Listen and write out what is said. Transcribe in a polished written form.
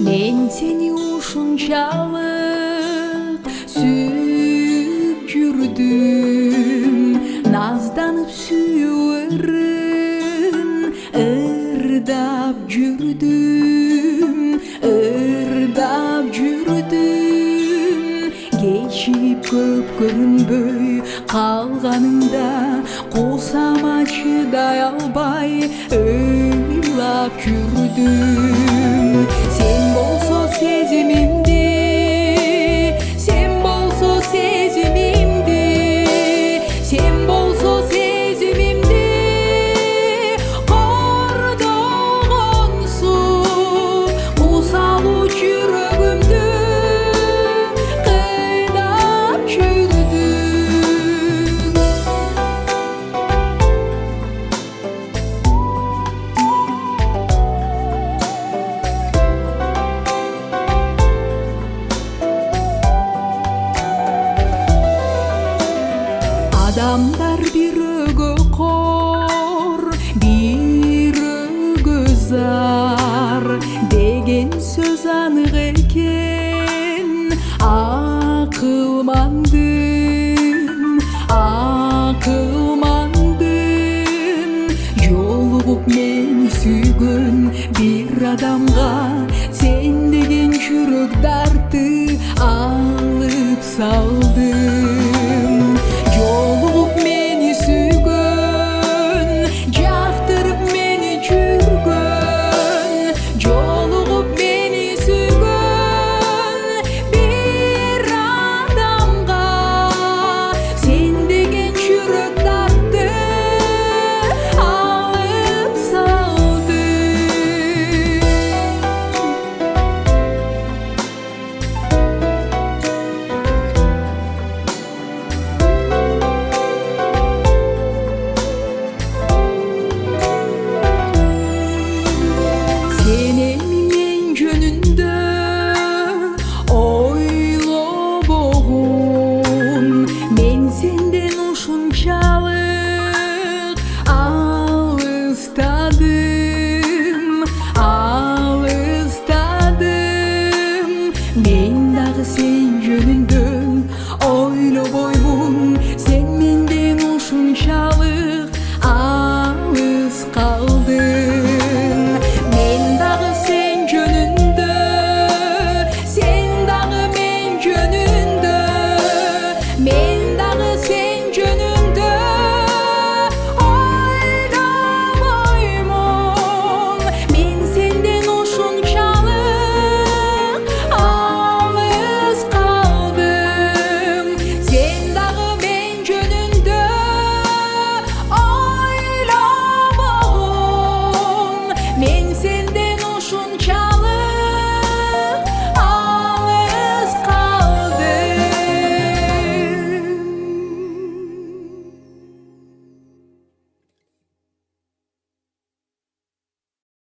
Men seni ушунчалык сүйүп жүрдүм, назданып сүйөрүн ырдап жүрдүм, кечип көп көрүнбөй калганыңда кусама чыдай албай ыйлап жүрдүм. Sen болсо сезимимди, sen болсо сезимимди, sen болсо сезимимди кордогонсуң, кусалуу жүрөгүмдү кыйнап жүрдүң. Адамдар бирөөгө кор, бирөөгө зар деген сөз анык экен. Акылмандым, жолугуп мени сүйгөн бир адамга сен деген жүрөк дарты алып салдым.